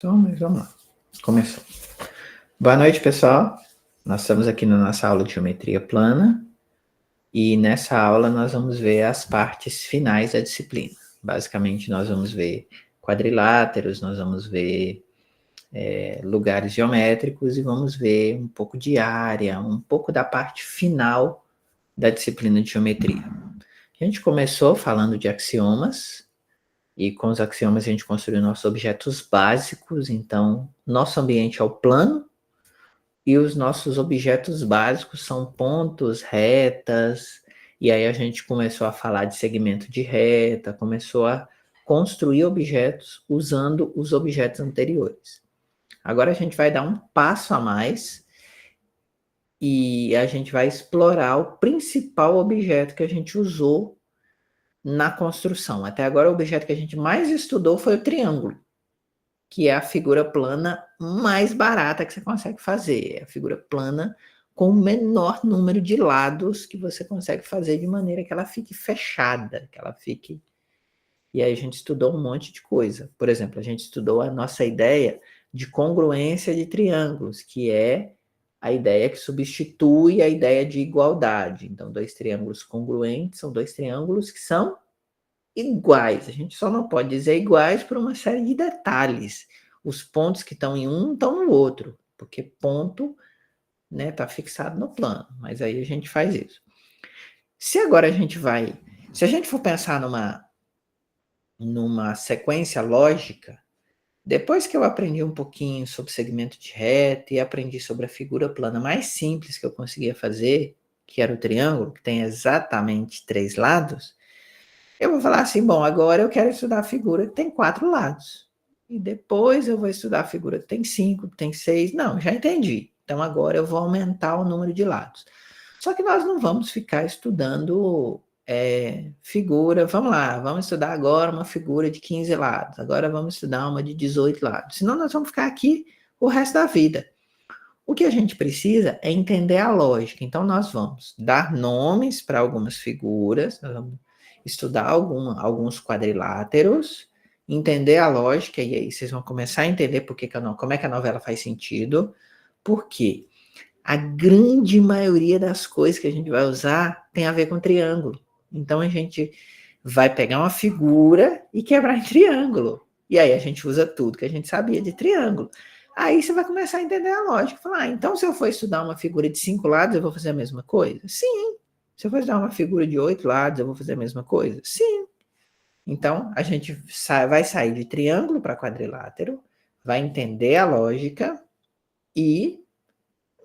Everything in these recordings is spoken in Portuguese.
Então, mas vamos lá. Começou. Boa noite, pessoal. Nós estamos aqui na nossa aula de geometria plana e nessa aula nós vamos ver as partes finais da disciplina. Basicamente, nós vamos ver quadriláteros, nós vamos ver lugares geométricos e vamos ver um pouco de área, um pouco da parte final da disciplina de geometria. A gente começou falando de axiomas, e com os axiomas a gente construiu nossos objetos básicos. Então, nosso ambiente é o plano e os nossos objetos básicos são pontos, retas, e aí a gente começou a falar de segmento de reta, começou a construir objetos usando os objetos anteriores. Agora a gente vai dar um passo a mais e a gente vai explorar o principal objeto que a gente usou na construção. Até agora o objeto que a gente mais estudou foi o triângulo, que é a figura plana mais barata que você consegue fazer. É a figura plana com o menor número de lados que você consegue fazer de maneira que ela fique fechada, que ela fique... E aí a gente estudou um monte de coisa. Por exemplo, a gente estudou a nossa ideia de congruência de triângulos, que é a ideia que substitui a ideia de igualdade. Então, dois triângulos congruentes são dois triângulos que são iguais. A gente só não pode dizer iguais por uma série de detalhes. Os pontos que estão em um estão no outro, porque ponto, né, está fixado no plano. Mas aí a gente faz isso. Se agora a gente vai... Se a gente for pensar numa sequência lógica, depois que eu aprendi um pouquinho sobre segmento de reta e aprendi sobre a figura plana mais simples que eu conseguia fazer, que era o triângulo, que tem exatamente 3 lados, eu vou falar assim, bom, agora eu quero estudar a figura que tem 4 lados. E depois eu vou estudar a figura que tem 5, que tem 6. Não, já entendi. Então agora eu vou aumentar o número de lados. Só que nós não vamos ficar estudando figura. Vamos lá, vamos estudar agora uma figura de 15 lados. Agora vamos estudar uma de 18 lados. Senão nós vamos ficar aqui o resto da vida. O que a gente precisa é entender a lógica. Então nós vamos dar nomes para algumas figuras, nós vamos estudar alguns quadriláteros, entender a lógica, e aí vocês vão começar a entender como é que a novela faz sentido, porque a grande maioria das coisas que a gente vai usar tem a ver com triângulo. Então a gente vai pegar uma figura e quebrar em triângulo. E aí a gente usa tudo que a gente sabia de triângulo. Aí você vai começar a entender a lógica. Falar, então se eu for estudar uma figura de 5 lados, eu vou fazer a mesma coisa? Sim. Se eu for estudar uma figura de 8 lados, eu vou fazer a mesma coisa? Sim. Então, a gente vai sair de triângulo para quadrilátero, vai entender a lógica e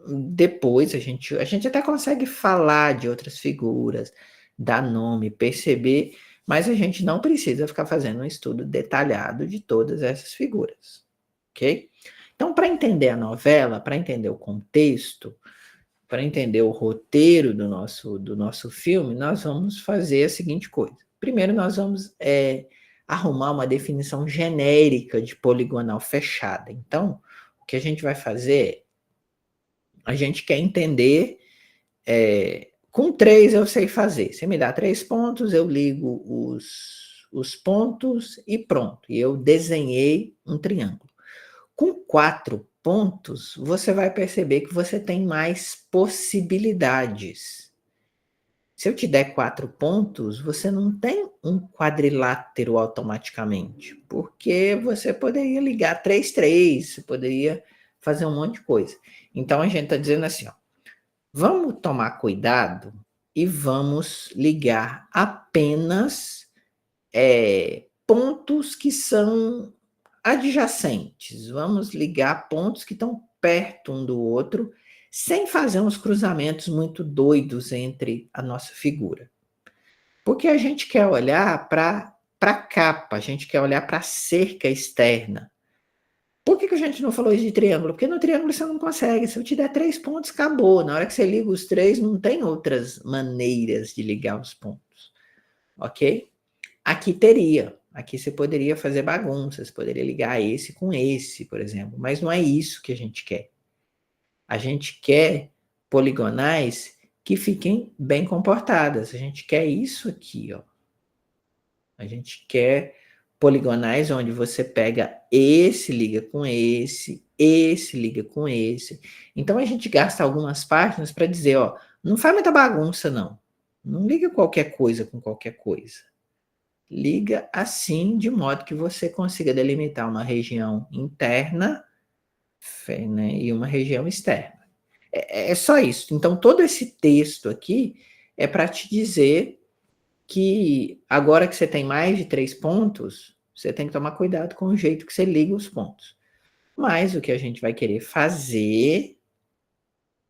depois a gente até consegue falar de outras figuras, dar nome, perceber, mas a gente não precisa ficar fazendo um estudo detalhado de todas essas figuras, ok? Então, para entender a novela, para entender o contexto, para entender o roteiro do nosso filme, nós vamos fazer a seguinte coisa. Primeiro, nós vamos arrumar uma definição genérica de poligonal fechada. Então, o que a gente vai fazer, a gente quer entender, com 3 eu sei fazer. Você me dá 3 pontos, eu ligo os pontos e pronto. E eu desenhei um triângulo. Com 4 pontos, você vai perceber que você tem mais possibilidades. Se eu te der 4 pontos, você não tem um quadrilátero automaticamente, porque você poderia ligar 3, 3, você poderia fazer um monte de coisa. Então a gente está dizendo assim, ó, vamos tomar cuidado e vamos ligar apenas pontos que são adjacentes. Vamos ligar pontos que estão perto um do outro, sem fazer uns cruzamentos muito doidos entre a nossa figura. Porque a gente quer olhar para a capa, a gente quer olhar para a cerca externa. Por que a gente não falou isso de triângulo? Porque no triângulo você não consegue. Se eu te der 3 pontos, acabou. Na hora que você liga os 3, não tem outras maneiras de ligar os pontos. Ok? Aqui teria. Aqui você poderia fazer bagunças, poderia ligar esse com esse, por exemplo. Mas não é isso que a gente quer. A gente quer poligonais que fiquem bem comportadas. A gente quer isso aqui, ó. A gente quer poligonais, onde você pega esse, liga com esse liga com esse. Então a gente gasta algumas páginas para dizer, ó, não faz muita bagunça, não. Não liga qualquer coisa com qualquer coisa. Liga assim, de modo que você consiga delimitar uma região interna, né, e uma região externa. É só isso. Então, todo esse texto aqui é para te dizer que agora que você tem mais de 3 pontos, você tem que tomar cuidado com o jeito que você liga os pontos. Mas o que a gente vai querer fazer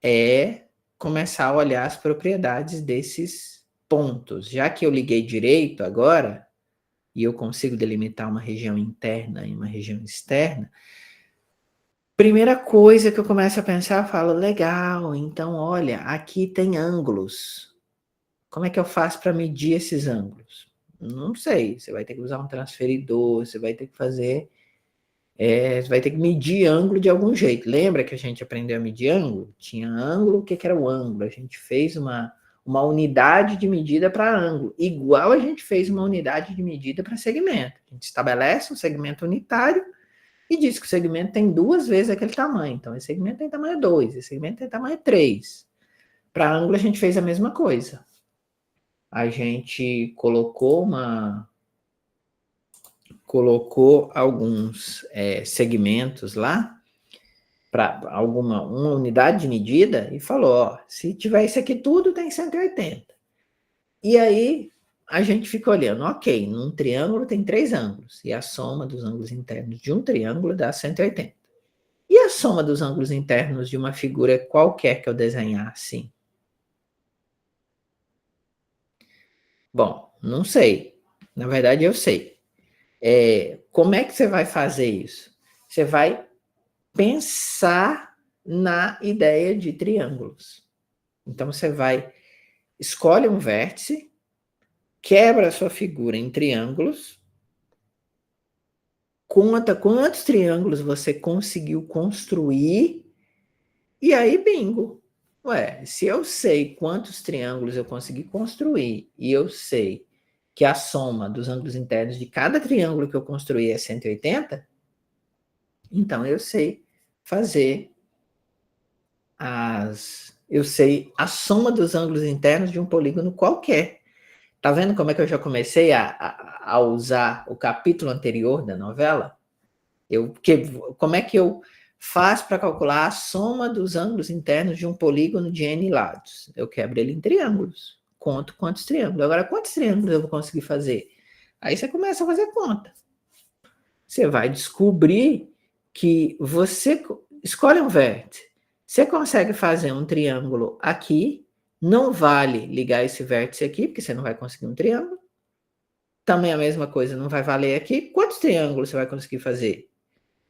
é começar a olhar as propriedades desses pontos. Já que eu liguei direito agora, e eu consigo delimitar uma região interna e uma região externa, primeira coisa que eu começo a pensar, eu falo, legal, então olha, aqui tem ângulos. Como é que eu faço para medir esses ângulos? Não sei, você vai ter que usar um transferidor, você vai ter que fazer, você vai ter que medir ângulo de algum jeito. Lembra que a gente aprendeu a medir ângulo? Tinha ângulo, o que era o ângulo? A gente fez uma unidade de medida para ângulo, igual a gente fez uma unidade de medida para segmento. A gente estabelece um segmento unitário e diz que o segmento tem 2 vezes aquele tamanho. Então, esse segmento tem tamanho 2, esse segmento tem tamanho 3. Para ângulo, a gente fez a mesma coisa. A gente colocou alguns segmentos lá para uma unidade de medida e falou, ó, se tiver isso aqui tudo, tem 180. E aí a gente fica olhando, ok, num triângulo tem 3 ângulos, e a soma dos ângulos internos de um triângulo dá 180. E a soma dos ângulos internos de uma figura qualquer que eu desenhar assim? Bom, não sei. Na verdade, eu sei. Como é que você vai fazer isso? Você vai pensar na ideia de triângulos. Então, você escolhe um vértice, quebra a sua figura em triângulos, conta quantos triângulos você conseguiu construir, e aí, bingo. Ué, se eu sei quantos triângulos eu consegui construir, e eu sei que a soma dos ângulos internos de cada triângulo que eu construí é 180, então eu sei fazer eu sei a soma dos ângulos internos de um polígono qualquer. Tá vendo como é que eu já comecei a usar o capítulo anterior da novela? Como é que eu faço para calcular a soma dos ângulos internos de um polígono de n lados? Eu quebro ele em triângulos. Conto quantos triângulos. Agora, quantos triângulos eu vou conseguir fazer? Aí você começa a fazer conta. Você vai descobrir que você escolhe um vértice. Você consegue fazer um triângulo aqui. Não vale ligar esse vértice aqui, porque você não vai conseguir um triângulo. Também a mesma coisa, não vai valer aqui. Quantos triângulos você vai conseguir fazer?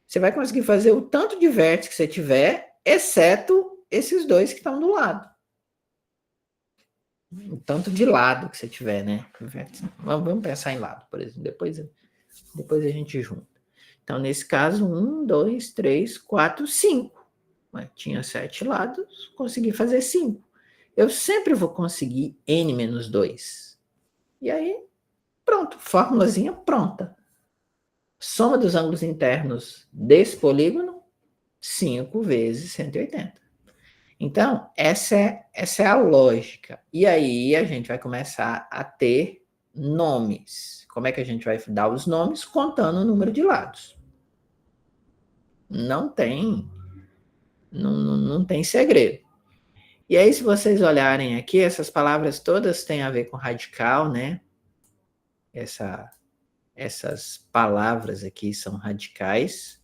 Você vai conseguir fazer o tanto de vértice que você tiver, exceto esses 2 que estão do lado. O tanto de lado que você tiver, né? Vamos pensar em lado, por exemplo. Depois a gente junta. Então, nesse caso, 1, 2, 3, 4, 5. Tinha 7 lados, consegui fazer 5. Eu sempre vou conseguir n menos 2. E aí, pronto, fórmulazinha pronta. Soma dos ângulos internos desse polígono, 5 vezes 180. Então, essa é a lógica. E aí a gente vai começar a ter nomes. Como é que a gente vai dar os nomes? Contando o número de lados. Não tem segredo. E aí, se vocês olharem aqui, essas palavras todas têm a ver com radical, né? Essas palavras aqui são radicais,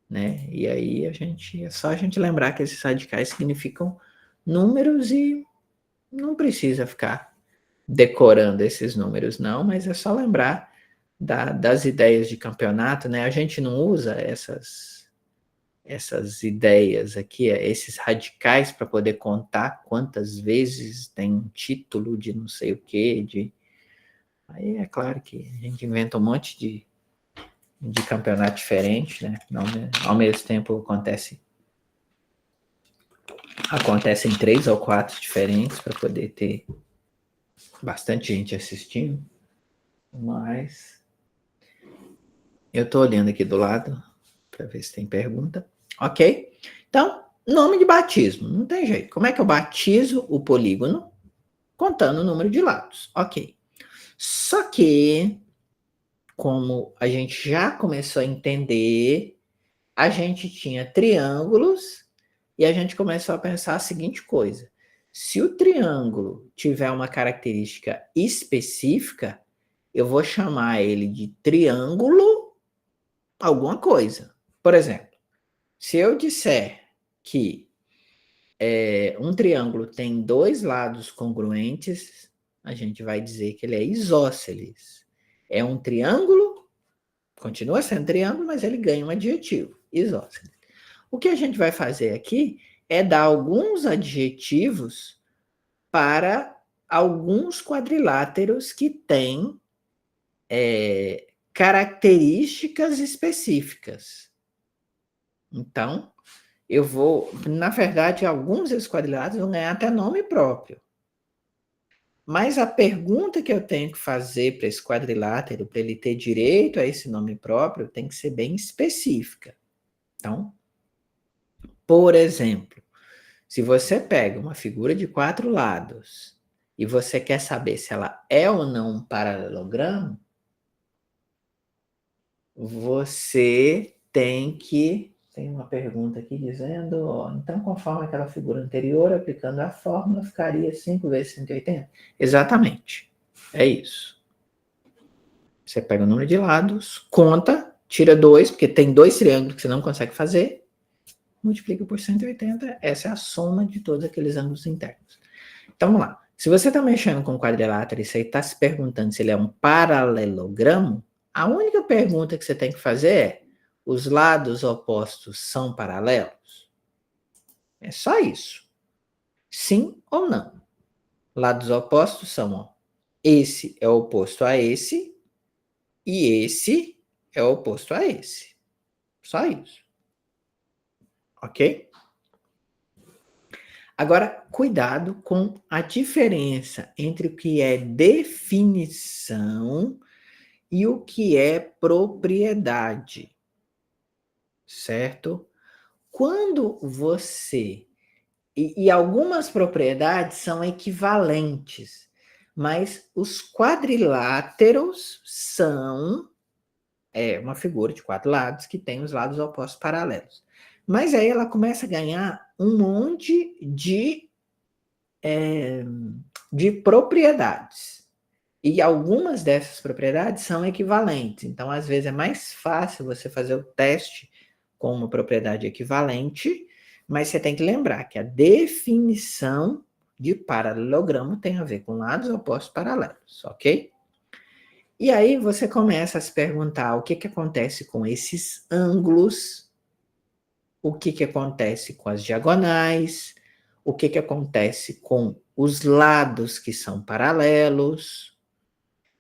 né? E aí é só a gente lembrar que esses radicais significam números e não precisa ficar decorando esses números, não, mas é só lembrar das ideias de campeonato, né? A gente não usa essas ideias aqui, esses radicais para poder contar quantas vezes tem um título de não sei o quê, aí é claro que a gente inventa um monte de campeonato diferente, né? Ao mesmo tempo acontecem 3 ou 4 diferentes para poder ter bastante gente assistindo, mas Eu estou olhando aqui do lado para ver se tem pergunta. Ok? Então, nome de batismo. Não tem jeito. Como é que eu batizo o polígono? Contando o número de lados. Ok. Só que, como a gente já começou a entender, a gente tinha triângulos e a gente começou a pensar a seguinte coisa: se o triângulo tiver uma característica específica, eu vou chamar ele de triângulo alguma coisa. Por exemplo, se eu disser que um triângulo tem dois lados congruentes, a gente vai dizer que ele é isósceles. É um triângulo, continua sendo triângulo, mas ele ganha um adjetivo, isósceles. O que a gente vai fazer aqui é dar alguns adjetivos para alguns quadriláteros que têm características específicas. Então, eu vou, na verdade, alguns desses quadriláteros vão ganhar até nome próprio. Mas a pergunta que eu tenho que fazer para esse quadrilátero, para ele ter direito a esse nome próprio, tem que ser bem específica. Então, por exemplo, se você pega uma figura de 4 lados e você quer saber se ela é ou não um paralelogramo, você tem que... Tem uma pergunta aqui dizendo, ó, então conforme aquela figura anterior, aplicando a fórmula, ficaria 5 vezes 180? Exatamente, é isso. Você pega o número de lados, conta, tira 2, porque tem 2 triângulos que você não consegue fazer, multiplica por 180, essa é a soma de todos aqueles ângulos internos. Então, vamos lá. Se você está mexendo com quadrilátero e você está se perguntando se ele é um paralelogramo, a única pergunta que você tem que fazer é: os lados opostos são paralelos? É só isso. Sim ou não? Lados opostos são, ó, esse é oposto a esse e esse é oposto a esse. Só isso. Ok? Agora, cuidado com a diferença entre o que é definição e o que é propriedade, certo? Quando você... E algumas propriedades são equivalentes, mas os quadriláteros são uma figura de 4 lados que tem os lados opostos paralelos. Mas aí ela começa a ganhar um monte de propriedades. E algumas dessas propriedades são equivalentes. Então, às vezes, é mais fácil você fazer o teste com uma propriedade equivalente, mas você tem que lembrar que a definição de paralelogramo tem a ver com lados opostos paralelos, ok? E aí você começa a se perguntar o que acontece com esses ângulos, o que acontece com as diagonais, o que acontece com os lados que são paralelos.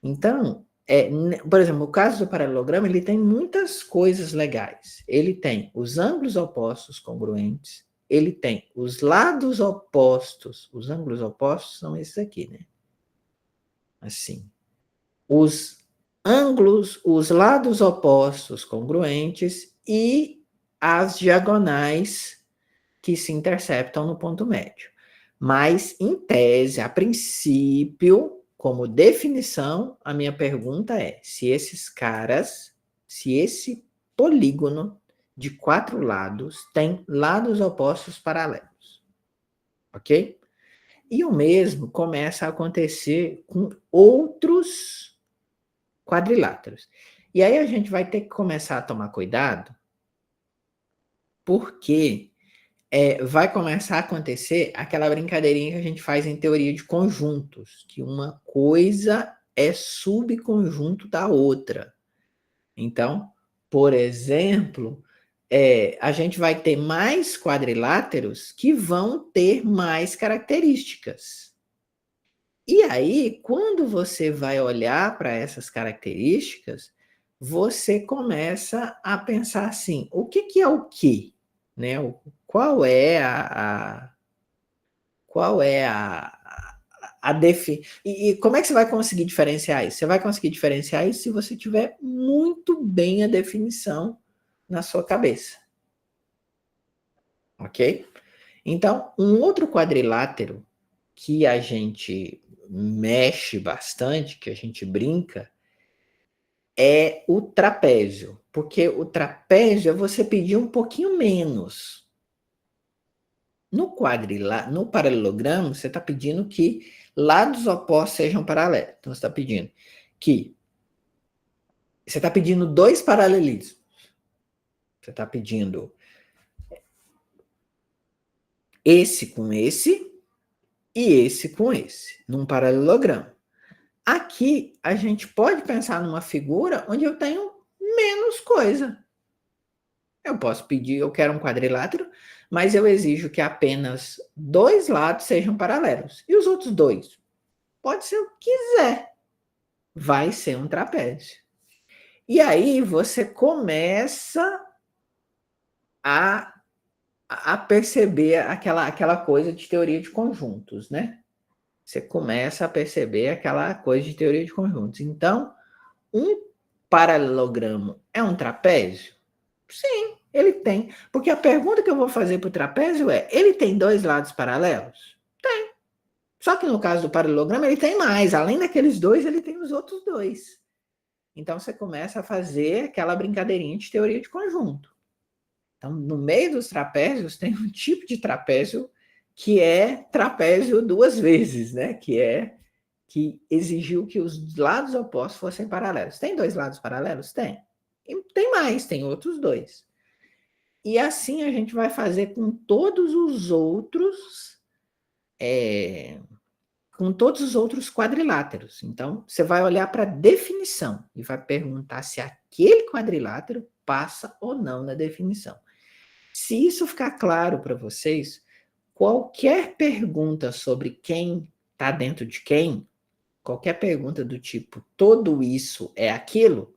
Então, por exemplo, o caso do paralelogramo, ele tem muitas coisas legais. Ele tem os ângulos opostos congruentes, ele tem os lados opostos, os ângulos opostos são esses aqui, né? Assim. Os ângulos, os lados opostos congruentes e as diagonais que se interceptam no ponto médio. Mas, em tese, a princípio, como definição, a minha pergunta é se esses caras, se esse polígono de 4 lados tem lados opostos paralelos. Ok? E o mesmo começa a acontecer com outros quadriláteros. E aí a gente vai ter que começar a tomar cuidado, porque vai começar a acontecer aquela brincadeirinha que a gente faz em teoria de conjuntos, que uma coisa é subconjunto da outra. Então, por exemplo, a gente vai ter mais quadriláteros que vão ter mais características. E aí, quando você vai olhar para essas características, você começa a pensar assim: o que é o quê? Né? Qual é a E como é que você vai conseguir diferenciar isso? Você vai conseguir diferenciar isso se você tiver muito bem a definição na sua cabeça. Ok? Então, um outro quadrilátero que a gente mexe bastante, que a gente brinca, é o trapézio. Porque o trapézio é você pedir um pouquinho menos. No paralelogramo, você está pedindo que lados opostos sejam paralelos. Então, você está pedindo que... Você está pedindo dois paralelismos. Você está pedindo esse com esse e esse com esse, num paralelogramo. Aqui, a gente pode pensar numa figura onde eu tenho menos coisa. Eu posso pedir, eu quero um quadrilátero, mas eu exijo que apenas dois lados sejam paralelos. E os outros dois? Pode ser o que quiser. Vai ser um trapézio. E aí você começa a perceber aquela coisa de teoria de conjuntos, né? Você começa a perceber aquela coisa de teoria de conjuntos. Então, um paralelogramo é um trapézio? Sim, ele tem. Porque a pergunta que eu vou fazer para o trapézio é: ele tem dois lados paralelos? Tem. Só que no caso do paralelogramo, ele tem mais. Além daqueles dois, ele tem os outros dois. Então, você começa a fazer aquela brincadeirinha de teoria de conjunto. Então, no meio dos trapézios, tem um tipo de trapézio que é trapézio duas vezes, né? Que exigiu que os lados opostos fossem paralelos. Tem dois lados paralelos? Tem. E tem mais, tem outros dois. E assim a gente vai fazer com todos os outros, com todos os outros quadriláteros. Então, você vai olhar para a definição e vai perguntar se aquele quadrilátero passa ou não na definição. Se isso ficar claro para vocês, qualquer pergunta sobre quem está dentro de quem, qualquer pergunta do tipo, todo isso é aquilo,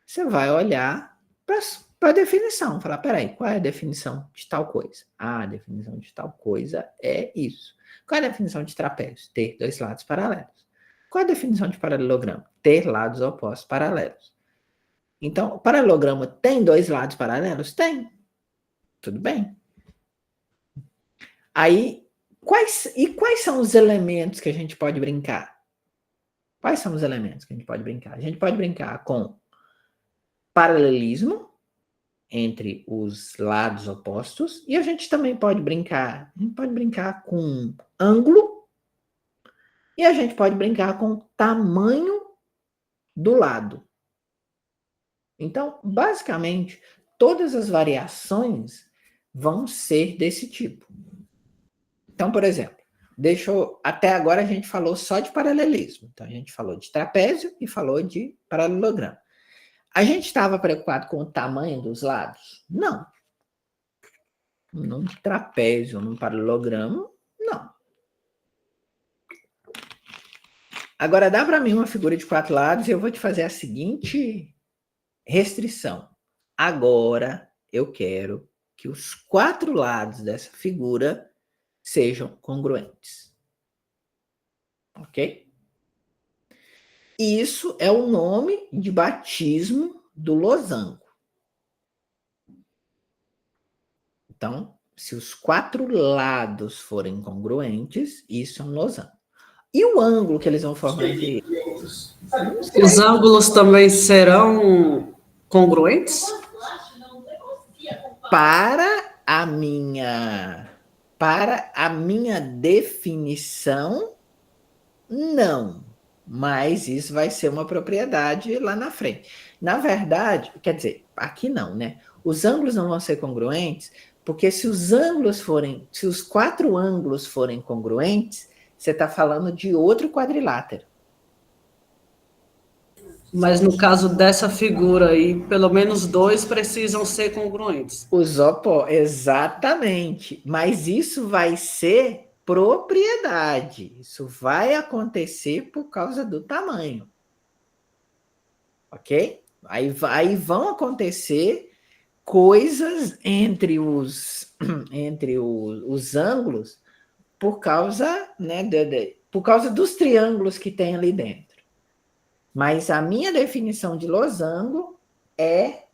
você vai olhar para a definição, falar, peraí, qual é a definição de tal coisa? Ah, a definição de tal coisa é isso. Qual é a definição de trapézio? Ter dois lados paralelos. Qual é a definição de paralelogramo? Ter lados opostos paralelos. Então, o paralelogramo tem dois lados paralelos? Tem. Tudo bem. Aí, quais são os elementos que a gente pode brincar? Quais são os elementos que a gente pode brincar? A gente pode brincar com paralelismo entre os lados opostos e a gente também pode brincar. A gente pode brincar com ângulo e a gente pode brincar com tamanho do lado. Então, basicamente, todas as variações vão ser desse tipo. Então, por exemplo, até agora a gente falou só de paralelismo. Então, a gente falou de trapézio e falou de paralelogramo. A gente estava preocupado com o tamanho dos lados? Não. Num trapézio, num paralelogramo, não. Agora, dá para mim uma figura de 4 lados e eu vou te fazer a seguinte restrição. Agora, eu quero que os 4 lados dessa figura sejam congruentes. Ok? Isso é o nome de batismo do losango. Então, se os 4 lados forem congruentes, isso é um losango. E o ângulo que eles vão formar entre eles? Os ângulos também serão congruentes? Para a minha definição, não. Mas isso vai ser uma propriedade lá na frente. Na verdade, quer dizer, aqui não, né? Os ângulos não vão ser congruentes, porque se os 4 ângulos forem congruentes, você está falando de outro quadrilátero. Mas no caso dessa figura aí, pelo menos 2 precisam ser congruentes. Exatamente. Mas isso vai ser propriedade. Isso vai acontecer por causa do tamanho. Ok? Aí vão acontecer coisas entre os ângulos por causa, né, por causa dos triângulos que tem ali dentro. Mas a minha definição de losango é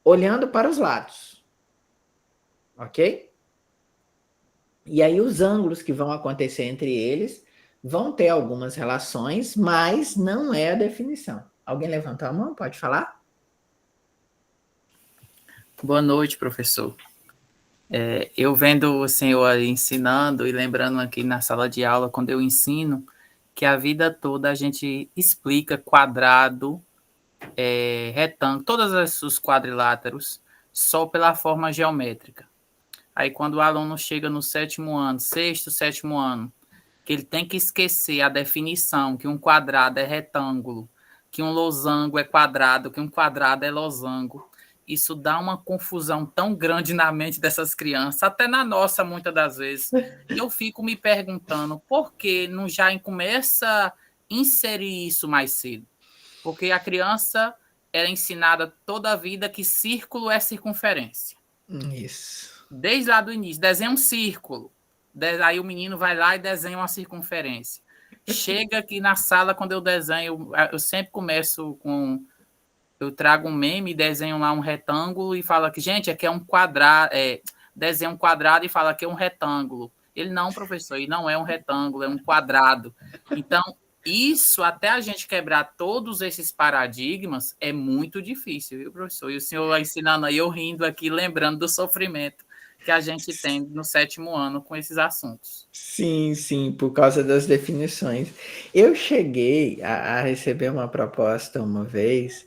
olhando para os lados. Ok? E aí os ângulos que vão acontecer entre eles vão ter algumas relações, mas não é a definição. Alguém levantou a mão? Pode falar? Boa noite, professor. Eu vendo o senhor ensinando e lembrando aqui na sala de aula, quando eu ensino, que a vida toda a gente explica quadrado, retângulo, todos os quadriláteros, só pela forma geométrica. Aí quando o aluno chega no sétimo ano, sexto, sétimo ano, que ele tem que esquecer a definição, que um quadrado é retângulo, que um losango é quadrado, que um quadrado é losango. Isso dá uma confusão tão grande na mente dessas crianças, até na nossa, muitas das vezes. E eu fico me perguntando por que não já começa a inserir isso mais cedo? Porque a criança é ensinada toda a vida que círculo é circunferência. Isso. Desde lá do início, desenha um círculo. Aí o menino vai lá e desenha uma circunferência. Chega aqui na sala, quando eu desenho, eu sempre começo com... Eu trago um meme, desenho lá um retângulo e falo que, gente, aqui é um quadrado. Desenha um quadrado e fala que é um retângulo. Ele, não, professor, ele não é um retângulo, é um quadrado. Então, isso, até a gente quebrar todos esses paradigmas, é muito difícil, viu, professor? E o senhor ensinando aí, eu rindo aqui, lembrando do sofrimento que a gente tem no sétimo ano com esses assuntos. Sim, sim, por causa das definições. Eu cheguei a receber uma proposta uma vez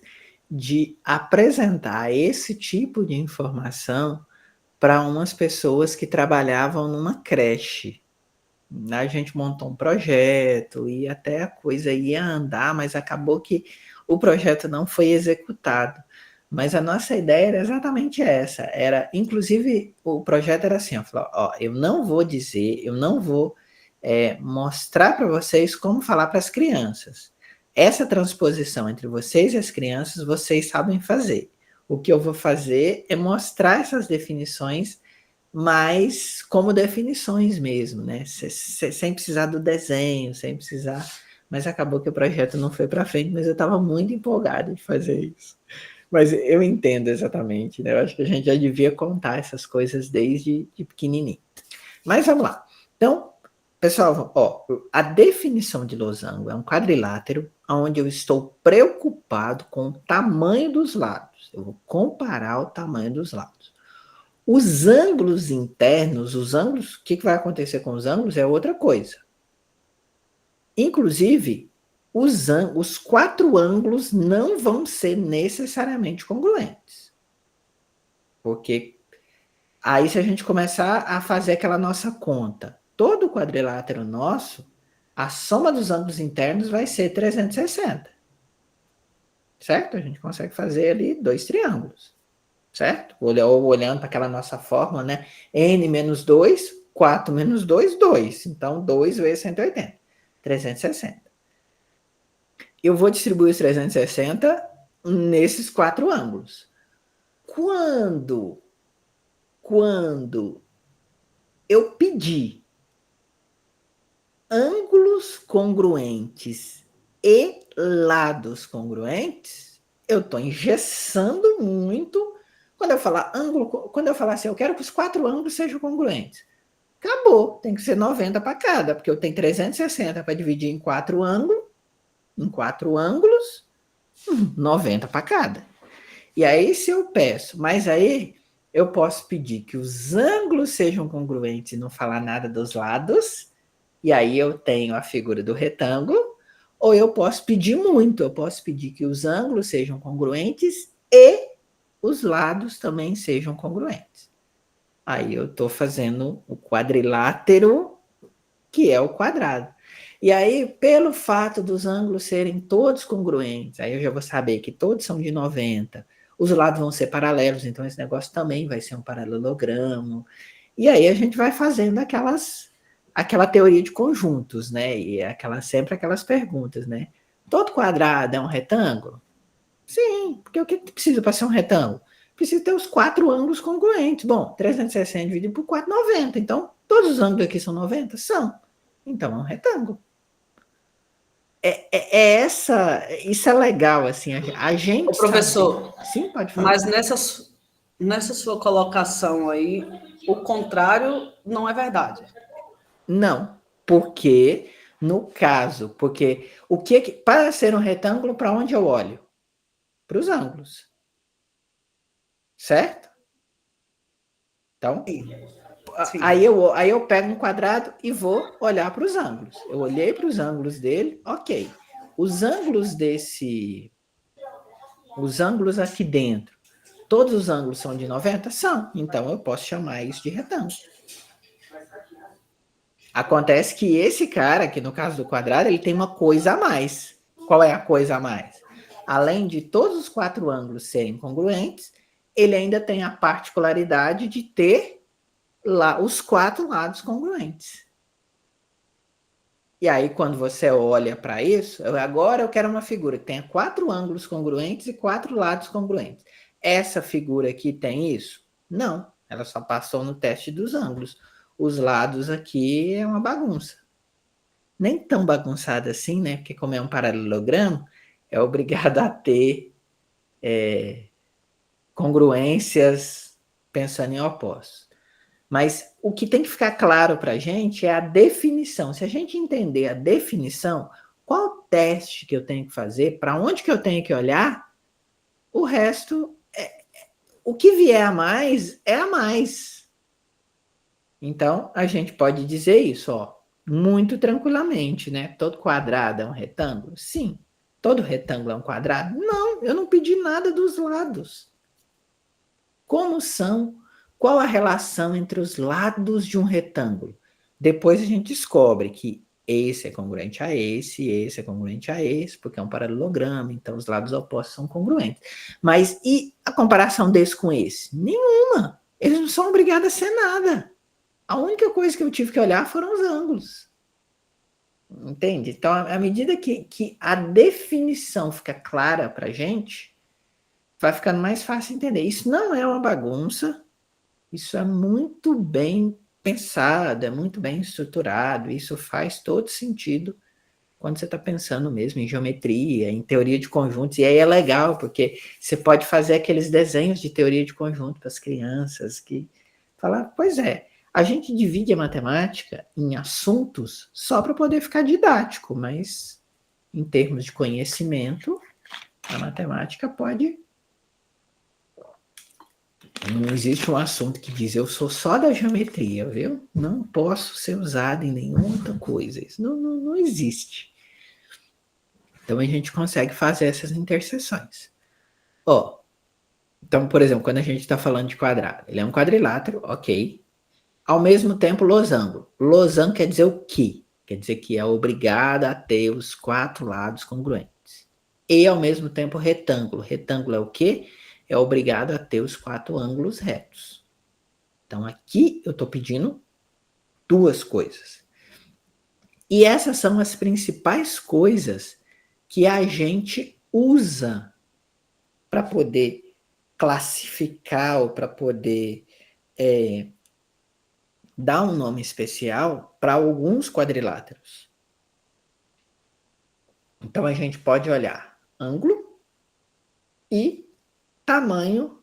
de apresentar esse tipo de informação para umas pessoas que trabalhavam numa creche. A gente montou um projeto e até a coisa ia andar, mas acabou que o projeto não foi executado. Mas a nossa ideia era exatamente essa. Era, inclusive, o projeto era assim: eu não vou dizer, eu não vou mostrar para vocês como falar para as crianças. Essa transposição entre vocês e as crianças, vocês sabem fazer. O que eu vou fazer é mostrar essas definições, mas como definições mesmo, né? Sem precisar do desenho, sem precisar. Mas acabou que o projeto não foi para frente, mas eu estava muito empolgado de fazer isso. Mas eu entendo exatamente, né? Eu acho que a gente já devia contar essas coisas desde de pequenininho. Mas vamos lá. Então, pessoal, a definição de losango é um quadrilátero onde eu estou preocupado com o tamanho dos lados. Eu vou comparar o tamanho dos lados. Os ângulos internos, o que vai acontecer com os ângulos é outra coisa. Inclusive, os 4 ângulos não vão ser necessariamente congruentes. Porque aí, se a gente começar a fazer aquela nossa conta, todo quadrilátero nosso, a soma dos ângulos internos vai ser 360. Certo? A gente consegue fazer ali 2 triângulos. Certo? Olhando para aquela nossa fórmula, né? N menos 2, 4 menos 2, 2. Então, 2 vezes 180. 360. Eu vou distribuir os 360 nesses 4 ângulos. Quando eu pedir ângulos congruentes e lados congruentes, eu estou engessando muito. Quando eu falar ângulo, quando eu falar assim, eu quero que os 4 ângulos sejam congruentes. Acabou, tem que ser 90 para cada, porque eu tenho 360 para dividir em 4 ângulos, 90 para cada. E aí, se eu peço, mas aí eu posso pedir que os ângulos sejam congruentes e não falar nada dos lados, e aí eu tenho a figura do retângulo, ou eu posso pedir muito, eu posso pedir que os ângulos sejam congruentes e os lados também sejam congruentes. Aí eu estou fazendo o quadrilátero, que é o quadrado. E aí, pelo fato dos ângulos serem todos congruentes, aí eu já vou saber que todos são de 90, os lados vão ser paralelos, então esse negócio também vai ser um paralelogramo. E aí a gente vai fazendo aquela teoria de conjuntos, né? E sempre aquelas perguntas, né? Todo quadrado é um retângulo? Sim, porque o que precisa para ser um retângulo? Precisa ter os 4 ângulos congruentes. Bom, 360 dividido por 4, 90. Então, todos os ângulos aqui são 90? São. Então é um retângulo. Isso é legal, assim, a gente Ô, professor, sabe. Sim, pode falar. mas nessa sua colocação aí, o contrário não é verdade. Não, porque no caso, porque para ser um retângulo, para onde eu olho? Para os ângulos, certo? Então, Sim. aí eu pego um quadrado e vou olhar para os ângulos. Eu olhei para os ângulos dele, ok. Os ângulos aqui dentro, todos os ângulos são de 90? São. Então eu posso chamar isso de retângulo. Acontece que esse cara, aqui no caso do quadrado, ele tem uma coisa a mais. Qual é a coisa a mais? Além de todos os 4 ângulos serem congruentes, ele ainda tem a particularidade de ter lá os 4 lados congruentes. E aí, quando você olha para isso, agora eu quero uma figura que tenha 4 ângulos congruentes e 4 lados congruentes. Essa figura aqui tem isso? Não, ela só passou no teste dos ângulos. Os lados aqui é uma bagunça. Nem tão bagunçada assim, né? Porque como é um paralelogramo, é obrigado a ter congruências pensando em opostos. Mas o que tem que ficar claro para a gente é a definição. Se a gente entender a definição, qual teste que eu tenho que fazer, para onde que eu tenho que olhar, o resto, o que vier a mais, é a mais. Então, a gente pode dizer isso, ó, muito tranquilamente, né? Todo quadrado é um retângulo? Sim. Todo retângulo é um quadrado? Não, eu não pedi nada dos lados. Como são? Qual a relação entre os lados de um retângulo? Depois a gente descobre que esse é congruente a esse é congruente a esse, porque é um paralelogramo, então os lados opostos são congruentes. Mas e a comparação desse com esse? Nenhuma. Eles não são obrigados a ser nada. A única coisa que eu tive que olhar foram os ângulos. Entende? Então, à medida que a definição fica clara para a gente, vai ficando mais fácil entender. Isso não é uma bagunça, isso é muito bem pensado, é muito bem estruturado, isso faz todo sentido quando você está pensando mesmo em geometria, em teoria de conjuntos, e aí é legal, porque você pode fazer aqueles desenhos de teoria de conjunto para as crianças, que falar, pois é, a gente divide a matemática em assuntos só para poder ficar didático, mas em termos de conhecimento, a matemática pode. Não existe um assunto que diz eu sou só da geometria, viu? Não posso ser usado em nenhuma outra coisa. Isso não existe. Então a gente consegue fazer essas interseções. Ó, então, por exemplo, quando a gente está falando de quadrado, ele é um quadrilátero, ok. Ao mesmo tempo, losango. Losango quer dizer o quê? Quer dizer que é obrigado a ter os 4 lados congruentes. E, ao mesmo tempo, retângulo. Retângulo é o quê? É obrigado a ter os 4 ângulos retos. Então, aqui eu estou pedindo 2 coisas. E essas são as principais coisas que a gente usa para poder classificar ou para poder dar um nome especial para alguns quadriláteros. Então a gente pode olhar ângulo e tamanho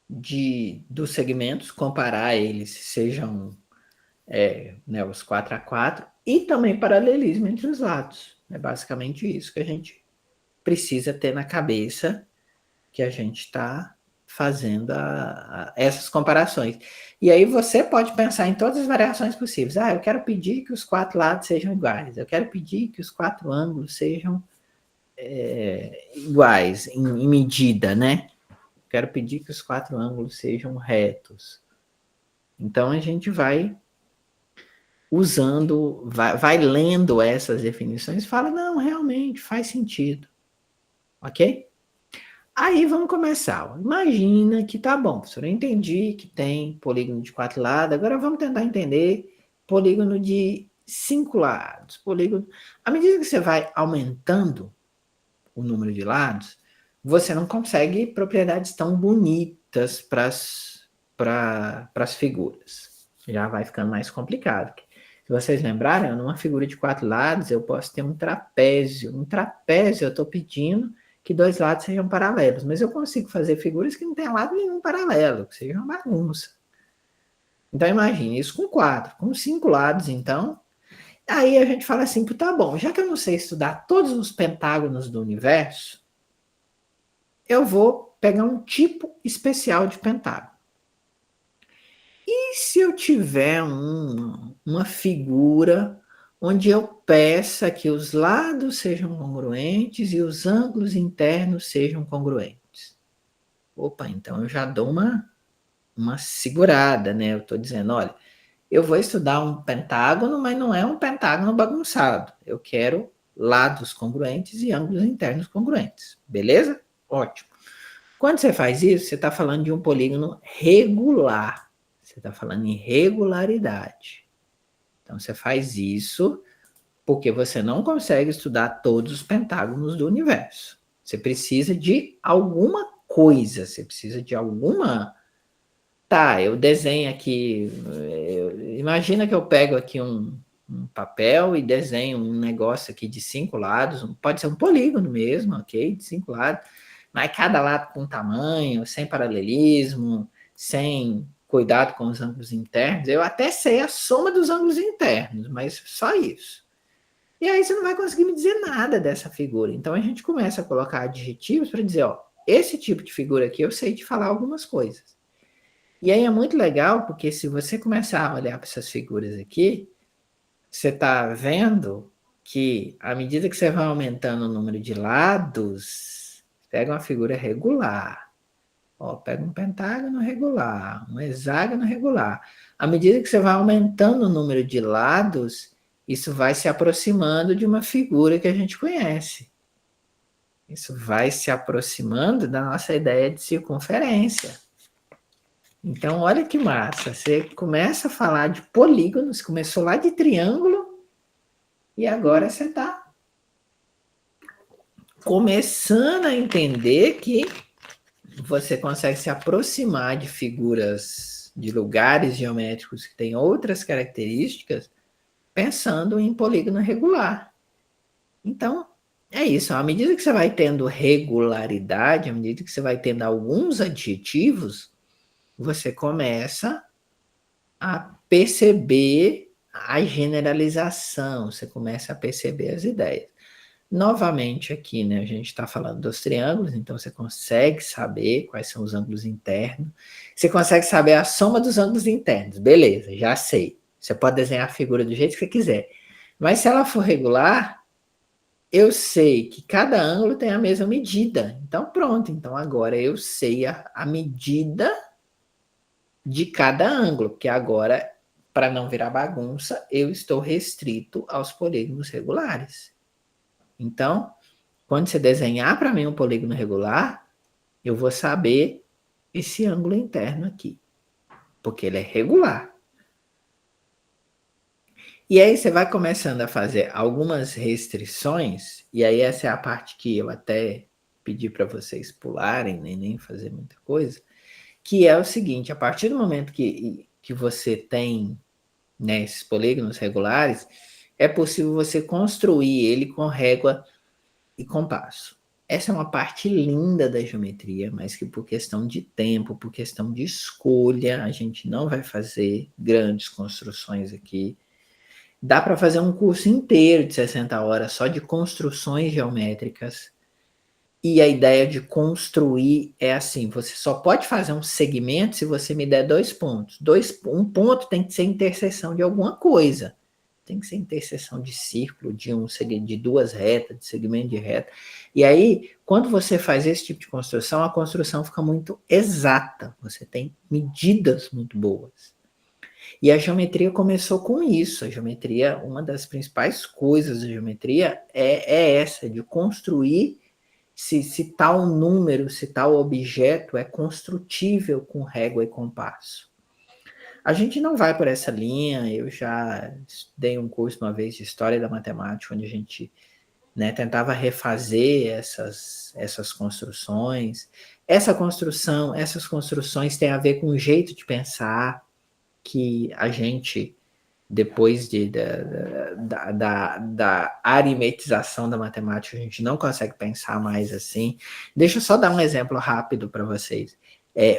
dos segmentos, comparar eles, sejam os 4x4, e também paralelismo entre os lados. É basicamente isso que a gente precisa ter na cabeça, que a gente está fazendo essas comparações. E aí você pode pensar em todas as variações possíveis. Eu quero pedir que os 4 lados sejam iguais. Eu quero pedir que os 4 ângulos sejam iguais em medida, né? Quero pedir que os 4 ângulos sejam retos. Então a gente vai usando, vai lendo essas definições e fala, não, realmente faz sentido. Ok? Aí vamos começar. Imagina que tá bom, professor, eu entendi que tem polígono de 4 lados, agora vamos tentar entender polígono de 5 lados. Polígono. À medida que você vai aumentando o número de lados, você não consegue propriedades tão bonitas para as figuras. Já vai ficando mais complicado. Se vocês lembrarem, numa figura de 4 lados, eu posso ter um trapézio. Um trapézio, eu estou pedindo que 2 lados sejam paralelos, mas eu consigo fazer figuras que não tem lado nenhum paralelo, que seja uma bagunça. Então, imagine isso com 4, com 5 lados, então. Aí a gente fala assim, tá bom, já que eu não sei estudar todos os pentágonos do universo, eu vou pegar um tipo especial de pentágono. E se eu tiver uma figura onde eu peça que os lados sejam congruentes e os ângulos internos sejam congruentes? Opa, então eu já dou uma segurada, né? Eu estou dizendo, olha, eu vou estudar um pentágono, mas não é um pentágono bagunçado. Eu quero lados congruentes e ângulos internos congruentes. Beleza? Ótimo. Quando você faz isso, você está falando de um polígono regular. Você está falando em regularidade. Então, você faz isso porque você não consegue estudar todos os pentágonos do universo. Você precisa de alguma coisa, você precisa de alguma... Tá, eu desenho aqui... imagina que eu pego aqui um papel e desenho um negócio aqui de 5 lados, pode ser um polígono mesmo, ok? De 5 lados, mas cada lado com tamanho, sem paralelismo, sem cuidado com os ângulos internos. Eu até sei a soma dos ângulos internos, mas só isso. E aí você não vai conseguir me dizer nada dessa figura. Então a gente começa a colocar adjetivos para dizer, ó, esse tipo de figura aqui eu sei te falar algumas coisas. E aí é muito legal, porque se você começar a olhar para essas figuras aqui, você está vendo que à medida que você vai aumentando o número de lados, pega uma figura regular. Ó, pega um pentágono regular, um hexágono regular. À medida que você vai aumentando o número de lados, isso vai se aproximando de uma figura que a gente conhece. Isso vai se aproximando da nossa ideia de circunferência. Então, olha que massa. Você começa a falar de polígonos, começou lá de triângulo, e agora você está começando a entender que você consegue se aproximar de figuras, de lugares geométricos que têm outras características, pensando em polígono regular. Então, é isso. À medida que você vai tendo regularidade, à medida que você vai tendo alguns adjetivos, você começa a perceber a generalização, você começa a perceber as ideias. Novamente aqui, né, a gente está falando dos triângulos, então você consegue saber quais são os ângulos internos, você consegue saber a soma dos ângulos internos, beleza, já sei. Você pode desenhar a figura do jeito que você quiser. Mas se ela for regular, eu sei que cada ângulo tem a mesma medida. Então pronto, então agora eu sei a medida de cada ângulo, porque agora, para não virar bagunça, eu estou restrito aos polígonos regulares. Então, quando você desenhar para mim um polígono regular, eu vou saber esse ângulo interno aqui, porque ele é regular. E aí você vai começando a fazer algumas restrições, e aí essa é a parte que eu até pedi para vocês pularem, nem fazer muita coisa, que é o seguinte, a partir do momento que você tem, né, esses polígonos regulares, é possível você construir ele com régua e compasso. Essa é uma parte linda da geometria, mas que por questão de tempo, por questão de escolha, a gente não vai fazer grandes construções aqui. Dá para fazer um curso inteiro de 60 horas só de construções geométricas. E a ideia de construir é assim, você só pode fazer um segmento se você me der 2 pontos. Um ponto tem que ser interseção de alguma coisa. Tem que ser interseção de círculo, de 2 retas, de segmento de reta. E aí, quando você faz esse tipo de construção, a construção fica muito exata. Você tem medidas muito boas. E a geometria começou com isso. A geometria, uma das principais coisas da geometria é essa, de construir se tal número, se tal objeto é construtível com régua e compasso. A gente não vai por essa linha, eu já dei um curso uma vez de História da Matemática, onde a gente, né, tentava refazer essas construções. Essas construções têm a ver com o jeito de pensar que a gente, depois da aritmetização da matemática, a gente não consegue pensar mais assim. Deixa eu só dar um exemplo rápido para vocês.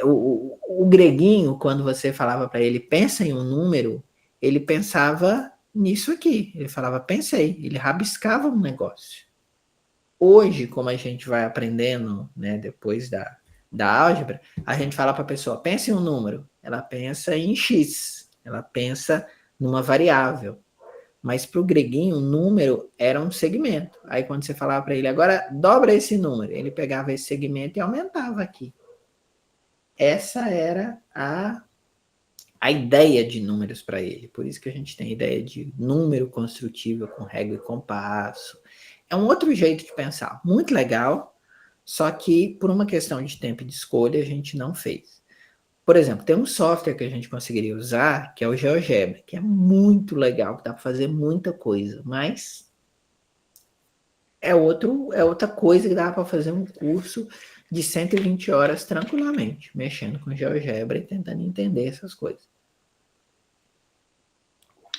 O greguinho, quando você falava para ele, pensa em um número, ele pensava nisso aqui. Ele falava, pensei. Ele rabiscava um negócio. Hoje, como a gente vai aprendendo, né, depois da álgebra, a gente fala para a pessoa, pensa em um número. Ela pensa em x. Ela pensa numa variável. Mas para o greguinho, o número era um segmento. Aí quando você falava para ele, agora dobra esse número, ele pegava esse segmento e aumentava aqui. Essa era a ideia de números para ele. Por isso que a gente tem a ideia de número construtivo com régua e compasso. É um outro jeito de pensar, muito legal, só que por uma questão de tempo e de escolha a gente não fez. Por exemplo, tem um software que a gente conseguiria usar, que é o GeoGebra, que é muito legal, que dá para fazer muita coisa, mas é outra coisa que dá para fazer um curso de 120 horas tranquilamente, mexendo com GeoGebra e tentando entender essas coisas.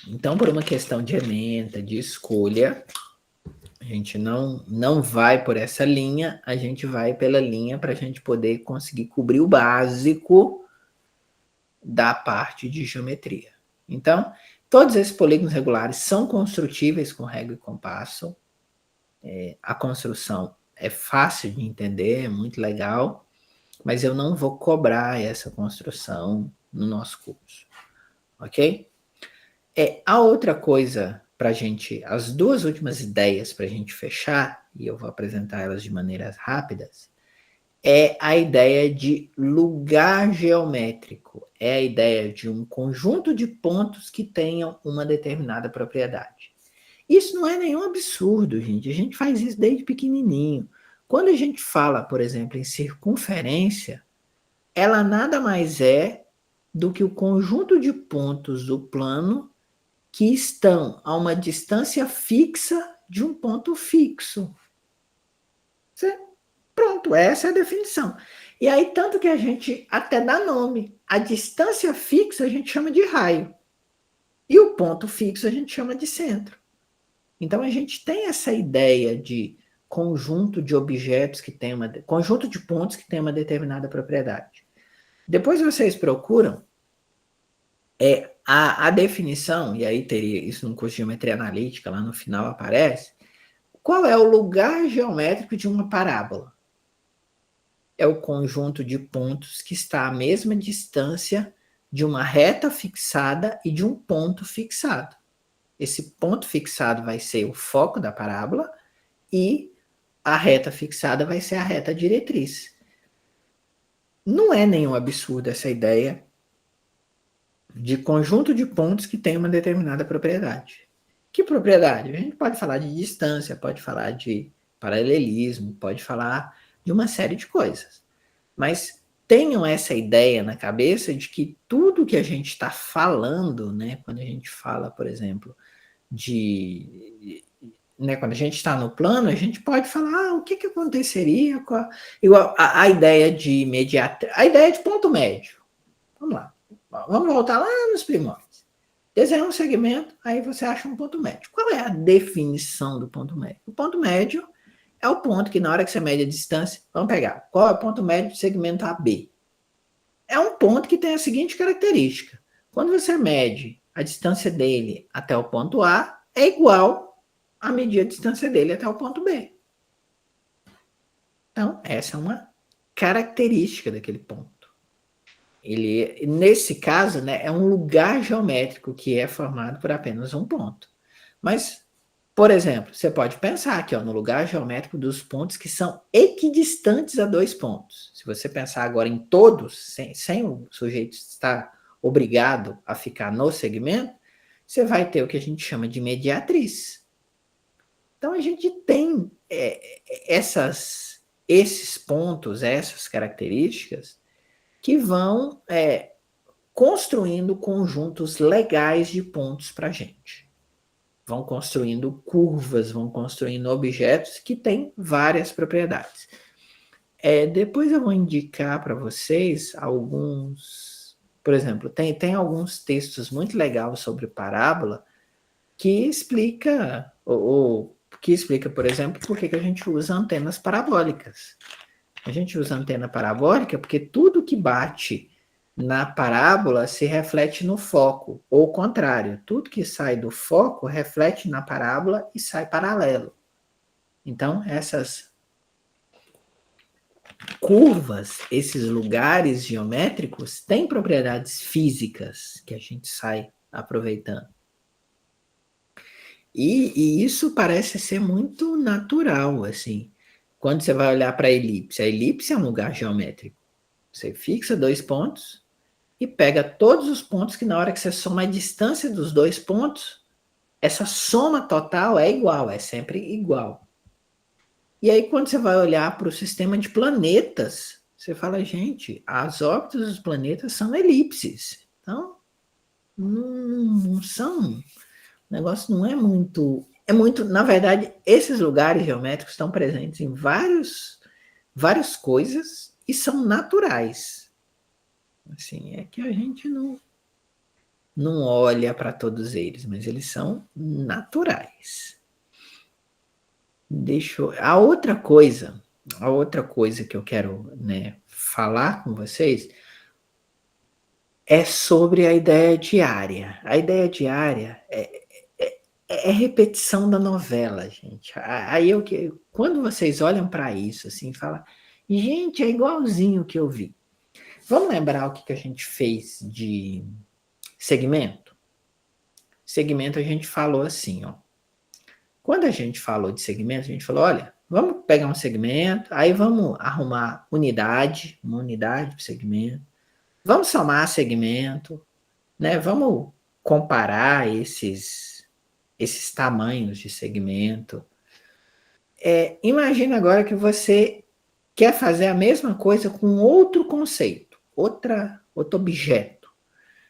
Então, por uma questão de ementa, de escolha, a gente não vai por essa linha, a gente vai pela linha para a gente poder conseguir cobrir o básico da parte de geometria. Então, todos esses polígonos regulares são construtíveis com régua e compasso. A construção é fácil de entender, é muito legal, mas eu não vou cobrar essa construção no nosso curso, ok? A outra coisa para a gente, as duas últimas ideias para a gente fechar, e eu vou apresentar elas de maneiras rápidas, é a ideia de lugar geométrico. É a ideia de um conjunto de pontos que tenham uma determinada propriedade. Isso não é nenhum absurdo, gente. A gente faz isso desde pequenininho. Quando a gente fala, por exemplo, em circunferência, ela nada mais é do que o conjunto de pontos do plano que estão a uma distância fixa de um ponto fixo. Pronto, essa é a definição. E aí, tanto que a gente até dá nome. A distância fixa a gente chama de raio. E o ponto fixo a gente chama de centro. Então, a gente tem essa ideia de conjunto de objetos que tem conjunto de pontos que tem uma determinada propriedade. Depois vocês procuram a definição, e aí teria isso no curso de geometria analítica, lá no final aparece, qual é o lugar geométrico de uma parábola? É o conjunto de pontos que está à mesma distância de uma reta fixada e de um ponto fixado. Esse ponto fixado vai ser o foco da parábola e a reta fixada vai ser a reta diretriz. Não é nenhum absurdo essa ideia de conjunto de pontos que tem uma determinada propriedade. Que propriedade? A gente pode falar de distância, pode falar de paralelismo, pode falar de uma série de coisas. Mas tenham essa ideia na cabeça de que tudo que a gente está falando, né, quando a gente fala, por exemplo, quando a gente está no plano, a gente pode falar o que aconteceria com igual a ideia de imediato, a ideia de ponto médio. Vamos lá. Vamos voltar lá nos primórdios. Desenha um segmento, aí você acha um ponto médio. Qual é a definição do ponto médio? O ponto médio é o ponto que na hora que você mede a distância, vamos pegar, qual é o ponto médio do segmento AB? É um ponto que tem a seguinte característica. Quando você mede a distância dele até o ponto A, é igual a medir a distância dele até o ponto B. Então, essa é uma característica daquele ponto. Ele, nesse caso, né, é um lugar geométrico que é formado por apenas um ponto. Mas, por exemplo, você pode pensar aqui no lugar geométrico dos pontos que são equidistantes a dois pontos. Se você pensar agora em todos, sem o sujeito estar obrigado a ficar no segmento, você vai ter o que a gente chama de mediatriz. Então, a gente tem esses pontos, essas características, que vão construindo conjuntos legais de pontos para a gente. Vão construindo curvas, vão construindo objetos que têm várias propriedades. Depois eu vou indicar para vocês alguns Por exemplo, tem alguns textos muito legais sobre parábola que explica, que explica, por exemplo, por que a gente usa antenas parabólicas. A gente usa antena parabólica porque tudo que bate na parábola se reflete no foco, ou o contrário, tudo que sai do foco reflete na parábola e sai paralelo. Então, essas curvas, esses lugares geométricos, têm propriedades físicas que a gente sai aproveitando. E isso parece ser muito natural, assim. Quando você vai olhar para a elipse é um lugar geométrico. Você fixa 2 pontos e pega todos os pontos que na hora que você soma a distância dos 2 pontos, essa soma total é igual, é sempre igual. E aí quando você vai olhar para o sistema de planetas, você fala, gente, as órbitas dos planetas são elipses. Então, não são... O negócio não é muito... Na verdade, esses lugares geométricos estão presentes em várias coisas e são naturais. Assim, é que a gente não olha para todos eles, mas eles são naturais. A outra coisa que eu quero, né, falar com vocês é sobre a ideia diária. A ideia diária é repetição da novela, gente. Aí quando vocês olham para isso, assim, falam, gente, é igualzinho o que eu vi. Vamos lembrar o que a gente fez de segmento? Segmento a gente falou assim, ó. Quando a gente falou de segmento, a gente falou, olha, vamos pegar um segmento, aí vamos arrumar uma unidade para segmento, vamos somar segmento, né? Vamos comparar esses tamanhos de segmento. Imagina agora que você quer fazer a mesma coisa com outro conceito, outro objeto.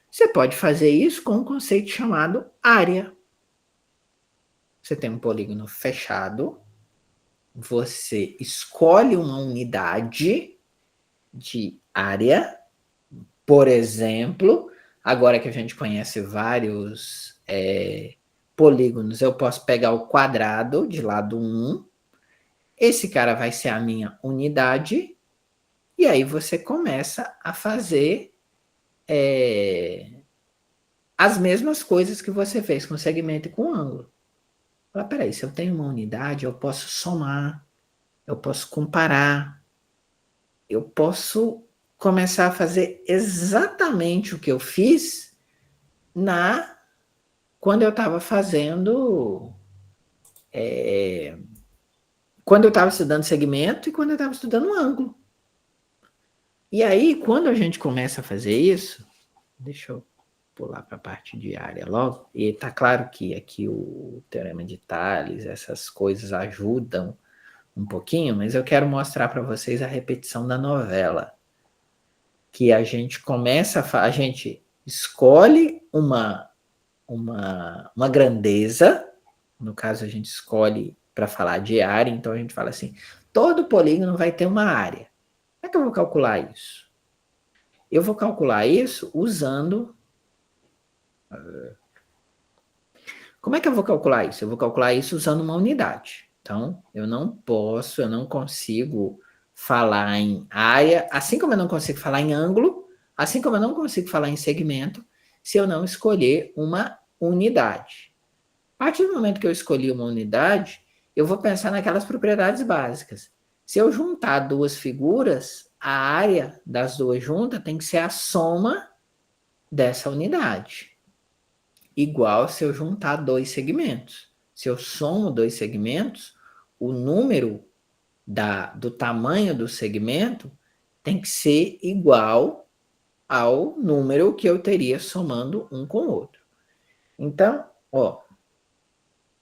Você pode fazer isso com um conceito chamado área. Você tem um polígono fechado, você escolhe uma unidade de área, por exemplo, agora que a gente conhece vários polígonos, eu posso pegar o quadrado de lado 1, esse cara vai ser a minha unidade, e aí você começa a fazer as mesmas coisas que você fez com segmento e com ângulo. Fala, peraí, se eu tenho uma unidade, eu posso somar, eu posso comparar, eu posso começar a fazer exatamente o que eu fiz quando eu estava fazendo... quando eu estava estudando segmento e quando eu estava estudando ângulo. E aí, quando a gente começa a fazer isso, deixa eu pular para a parte de área logo, e tá claro que aqui o teorema de Tales, essas coisas ajudam um pouquinho, mas eu quero mostrar para vocês a repetição da novela, que a gente a gente escolhe uma grandeza, no caso a gente escolhe para falar de área, então a gente fala assim, todo polígono vai ter uma área. Como é que eu vou calcular isso? Eu vou calcular isso usando... Como é que eu vou calcular isso? Eu vou calcular isso usando uma unidade. Então, eu não consigo falar em área, assim como eu não consigo falar em ângulo, assim como eu não consigo falar em segmento, se eu não escolher uma unidade. A partir do momento que eu escolhi uma unidade, eu vou pensar naquelas propriedades básicas. Se eu juntar duas figuras, a área das duas juntas tem que ser a soma dessa unidade. Igual se eu juntar 2 segmentos. Se eu somo 2 segmentos, o número do tamanho do segmento tem que ser igual ao número que eu teria somando um com o outro. Então,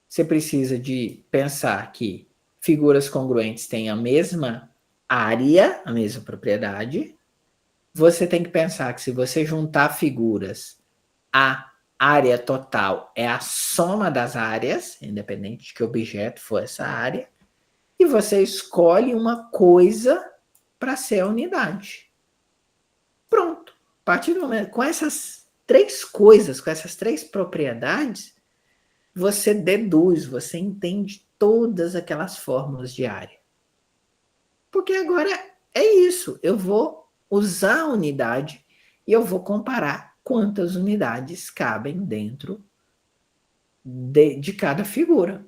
você precisa de pensar que figuras congruentes têm a mesma área, a mesma propriedade. Você tem que pensar que se você juntar figuras, a área total é a soma das áreas, independente de que objeto for essa área, e você escolhe uma coisa para ser a unidade. Pronto. A partir do momento, com essas 3 coisas, com essas 3 propriedades, você deduz, você entende todas aquelas fórmulas de área. Porque agora é isso, eu vou usar a unidade e eu vou comparar quantas unidades cabem dentro de cada figura.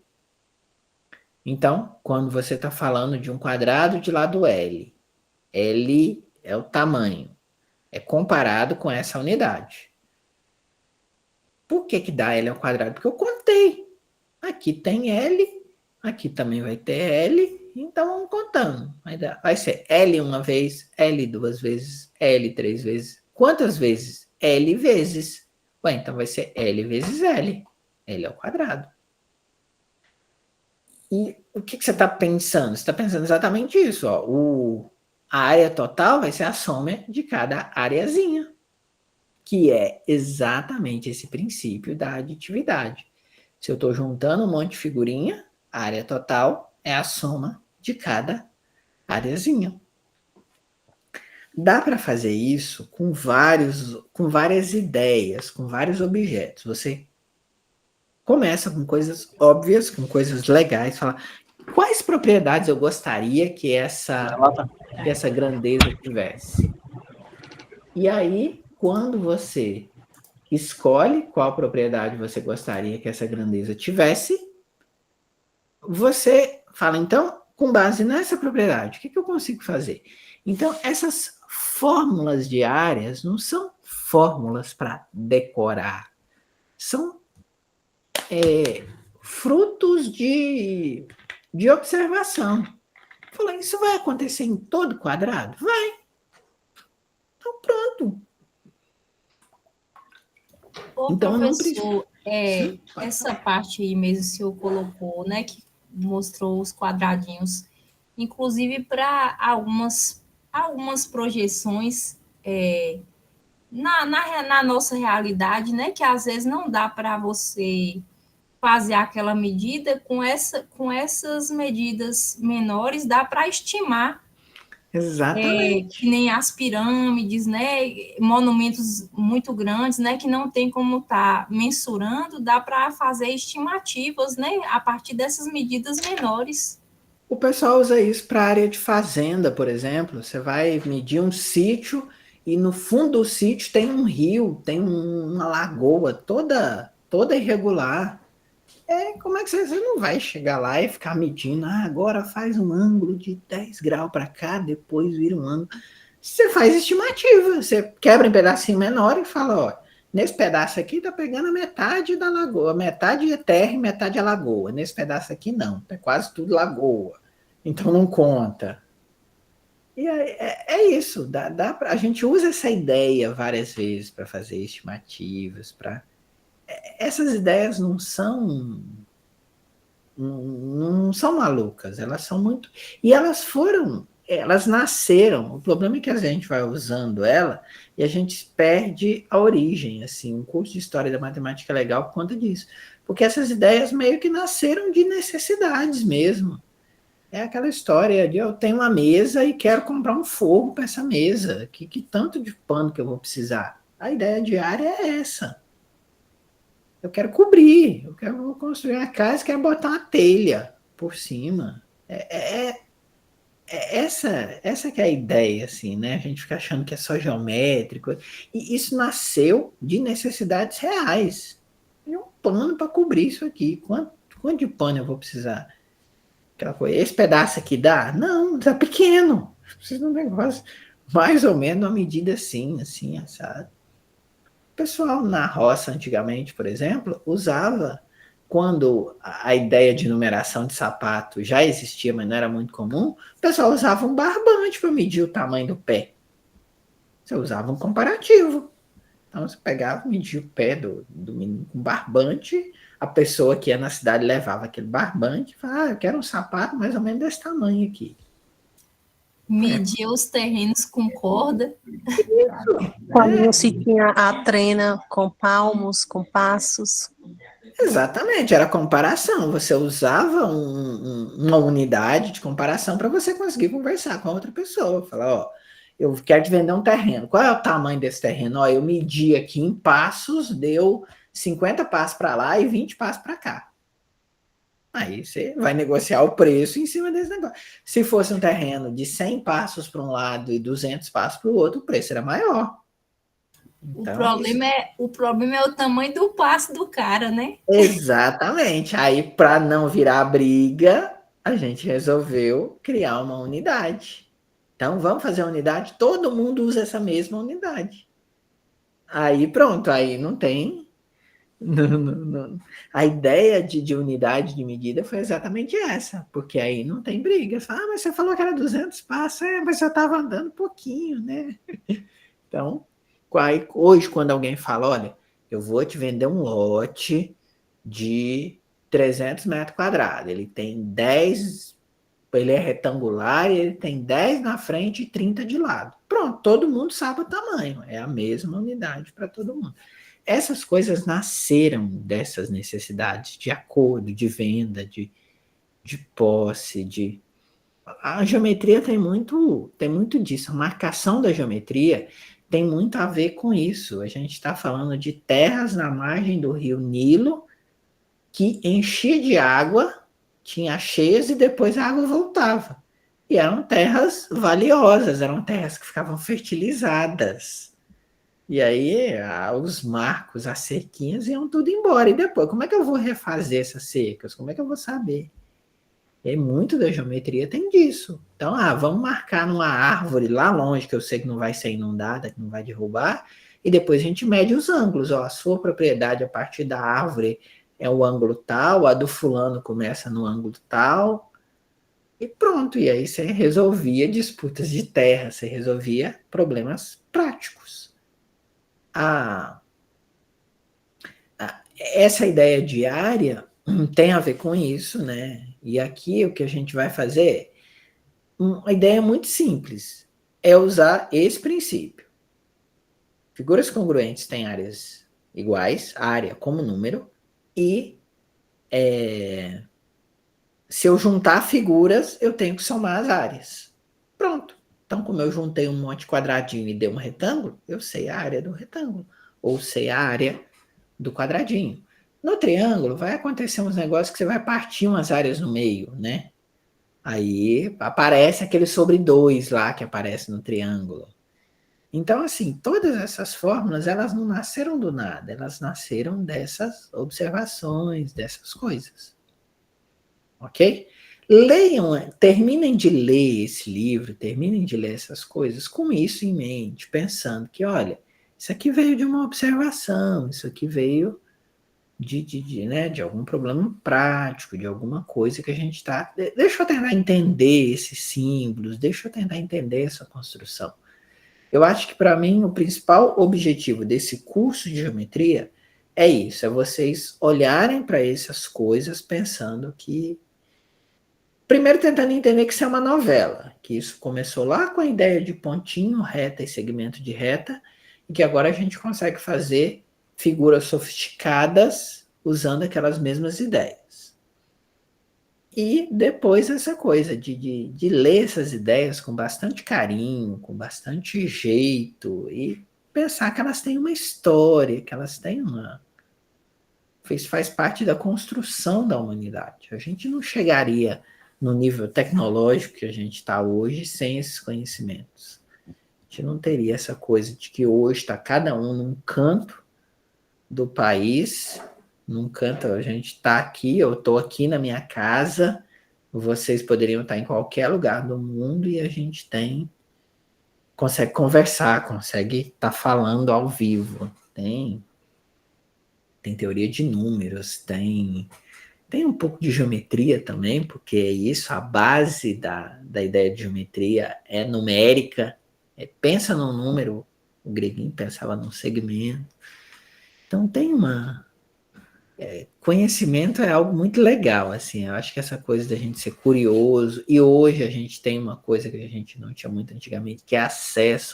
Então, quando você está falando de um quadrado de lado L, L é o tamanho, é comparado com essa unidade. Por que dá L ao quadrado? Porque eu contei. Aqui tem L, aqui também vai ter L, então vamos contando. Vai ser L uma vez, L 2 vezes, L 3 vezes. Quantas vezes? L vezes. Ué, então vai ser L vezes L. L ao quadrado. E o que você está pensando? Você está pensando exatamente isso. Ó. A área total vai ser a soma de cada areazinha, que é exatamente esse princípio da aditividade. Se eu estou juntando um monte de figurinha, a área total é a soma de cada areazinha. Dá para fazer isso com várias ideias, com vários objetos. Você começa com coisas óbvias, com coisas legais, fala quais propriedades eu gostaria que essa grandeza tivesse. E aí, quando você escolhe qual propriedade você gostaria que essa grandeza tivesse, você fala, então, com base nessa propriedade, o que eu consigo fazer? Então, essas fórmulas de áreas não são fórmulas para decorar, são frutos de observação. Falei, isso vai acontecer em todo quadrado? Vai. Então, pronto. Então, professor, essa parte aí mesmo que o senhor colocou, né, que mostrou os quadradinhos, inclusive para algumas projeções na nossa realidade, né, que às vezes não dá para você fazer aquela medida, com essas medidas menores, dá para estimar. Exatamente. Que nem as pirâmides, né, monumentos muito grandes, né, que não tem como estar mensurando, dá para fazer estimativas, né, a partir dessas medidas menores. O pessoal usa isso para a área de fazenda, por exemplo. Você vai medir um sítio e no fundo do sítio tem um rio, tem uma lagoa toda irregular. Como é que você não vai chegar lá e ficar medindo? Agora faz um ângulo de 10 graus para cá, depois vira um ângulo. Você faz estimativa, você quebra em pedacinho menor e fala, ó, nesse pedaço aqui tá pegando a metade da lagoa, metade é terra e metade é lagoa. Nesse pedaço aqui não, é quase tudo lagoa. Então não conta. E isso, a gente usa essa ideia várias vezes para fazer estimativas, essas ideias não são malucas, elas são muito... E elas nasceram, o problema é que a gente vai usando ela e a gente perde a origem, assim, o curso de História da Matemática é legal por conta disso, porque essas ideias meio que nasceram de necessidades mesmo. É aquela história de eu tenho uma mesa e quero comprar um forro para essa mesa, que tanto de pano que eu vou precisar? A ideia diária é essa. Eu quero cobrir, vou construir uma casa e quero botar uma telha por cima. Essa que é a ideia, assim, né? A gente fica achando que é só geométrico. E isso nasceu de necessidades reais. E um pano para cobrir isso aqui. Quanto de pano eu vou precisar? Aquela coisa. Esse pedaço aqui dá? Não, tá pequeno. Precisa de um negócio mais ou menos uma medida assim, assado. O pessoal na roça, antigamente, por exemplo, usava, quando a ideia de numeração de sapato já existia, mas não era muito comum, o pessoal usava um barbante para medir o tamanho do pé. Você usava um comparativo. Então, você pegava, media o pé do menino com barbante, a pessoa que ia na cidade levava aquele barbante e falava, eu quero um sapato mais ou menos desse tamanho aqui. Medir os terrenos com corda. Quando não se tinha a trena com palmos, com passos. Exatamente, era comparação. Você usava uma unidade de comparação para você conseguir conversar com a outra pessoa. Falar, ó, eu quero te vender um terreno. Qual é o tamanho desse terreno? Ó, eu medi aqui em passos, deu 50 passos para lá e 20 passos para cá. Aí você vai negociar o preço em cima desse negócio. Se fosse um terreno de 100 passos para um lado e 200 passos para o outro, o preço era maior. Então, o problema é o tamanho do passo do cara, né? exatamente. Aí, para não virar briga, a gente resolveu criar uma unidade. Então, vamos fazer a unidade, todo mundo usa essa mesma unidade. Aí, pronto, aí não tem. Não. A ideia de unidade de medida foi exatamente essa, porque aí não tem briga. Fala, mas você falou que era 200 passos, mas eu estava andando pouquinho, né? Então, hoje, quando alguém fala, olha, eu vou te vender um lote de 300 metros quadrados, ele tem 10, ele é retangular e ele tem 10 na frente e 30 de lado. Pronto, todo mundo sabe o tamanho, é a mesma unidade para todo mundo. Essas coisas nasceram dessas necessidades de acordo, de venda, de posse, A geometria tem muito disso. A marcação da geometria tem muito a ver com isso. A gente está falando de terras na margem do rio Nilo que enchia de água, tinha cheias e depois a água voltava. E eram terras valiosas, eram terras que ficavam fertilizadas. E aí os marcos, as cerquinhas iam tudo embora. E depois, como é que eu vou refazer essas cercas? Como é que eu vou saber? E muito da geometria tem disso. Então, vamos marcar numa árvore lá longe, que eu sei que não vai ser inundada, que não vai derrubar, e depois a gente mede os ângulos. Ó, a sua propriedade a partir da árvore é o ângulo tal, a do fulano começa no ângulo tal, e pronto. E aí você resolvia disputas de terra, você resolvia problemas práticos. Essa ideia de área tem a ver com isso, né? E aqui o que a gente vai fazer, uma ideia muito simples, é usar esse princípio. Figuras congruentes têm áreas iguais, área como número, e se eu juntar figuras, eu tenho que somar as áreas. Pronto. Então, como eu juntei um monte de quadradinho e dei um retângulo, eu sei a área do retângulo, ou sei a área do quadradinho. No triângulo, vai acontecer uns negócios que você vai partir umas áreas no meio, né? Aí aparece aquele sobre 2 lá que aparece no triângulo. Então, assim, todas essas fórmulas, elas não nasceram do nada, elas nasceram dessas observações, dessas coisas. Ok? Leiam, terminem de ler esse livro, terminem de ler essas coisas com isso em mente, pensando que, olha, isso aqui veio de uma observação, isso aqui veio de algum problema prático, de alguma coisa que a gente está... Deixa eu tentar entender esses símbolos, deixa eu tentar entender essa construção. Eu acho que, para mim, o principal objetivo desse curso de geometria é isso, é vocês olharem para essas coisas pensando que... Primeiro, tentando entender que isso é uma novela, que isso começou lá com a ideia de pontinho, reta e segmento de reta, e que agora a gente consegue fazer figuras sofisticadas usando aquelas mesmas ideias. E depois essa coisa de ler essas ideias com bastante carinho, com bastante jeito, e pensar que elas têm uma história, que elas têm faz parte da construção da humanidade. A gente não chegaria no nível tecnológico que a gente está hoje sem esses conhecimentos. A gente não teria essa coisa de que hoje está cada um num canto do país, num canto, a gente está aqui, eu estou aqui na minha casa, vocês poderiam estar em qualquer lugar do mundo e a gente consegue conversar, consegue estar falando ao vivo. Tem teoria de números, tem um pouco de geometria também, porque é isso, a base da ideia de geometria é numérica, pensa num número, o Greguinho pensava num segmento. Então tem conhecimento é algo muito legal, assim, eu acho que essa coisa da gente ser curioso, e hoje a gente tem uma coisa que a gente não tinha muito antigamente, que é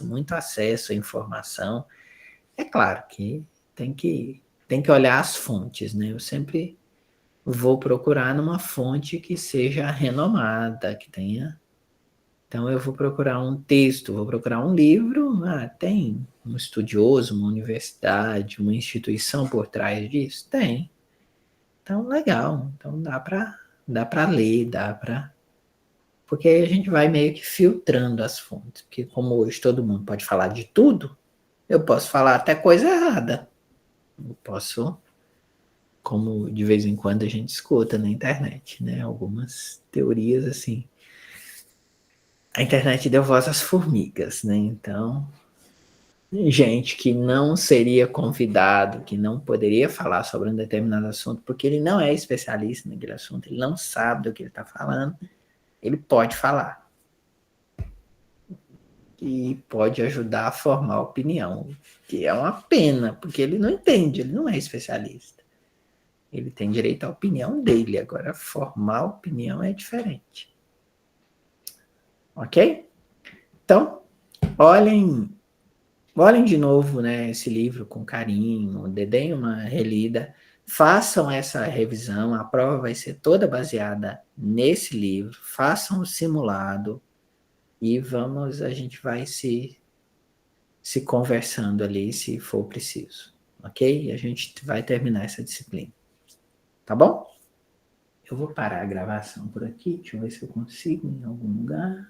muito acesso à informação. É claro que tem que olhar as fontes, né? Eu sempre vou procurar numa fonte que seja renomada, que tenha Então, eu vou procurar um texto, vou procurar um livro. Tem um estudioso, uma universidade, uma instituição por trás disso? Tem. Então, legal. Então, dá para ler, porque aí a gente vai meio que filtrando as fontes. Porque como hoje todo mundo pode falar de tudo, eu posso falar até coisa errada. Eu posso, como de vez em quando a gente escuta na internet, né? Algumas teorias assim. A internet deu voz às formigas, né? Então, gente que não seria convidado, que não poderia falar sobre um determinado assunto, porque ele não é especialista naquele assunto, ele não sabe do que ele está falando, ele pode falar. E pode ajudar a formar opinião, que é uma pena, porque ele não entende, ele não é especialista. Ele tem direito à opinião dele, agora formar opinião é diferente. Ok? Então, olhem de novo, né, esse livro com carinho, deem uma relida, façam essa revisão, a prova vai ser toda baseada nesse livro, façam o simulado e a gente vai se conversando ali se for preciso, ok? E a gente vai terminar essa disciplina, tá bom? Eu vou parar a gravação por aqui, deixa eu ver se eu consigo em algum lugar.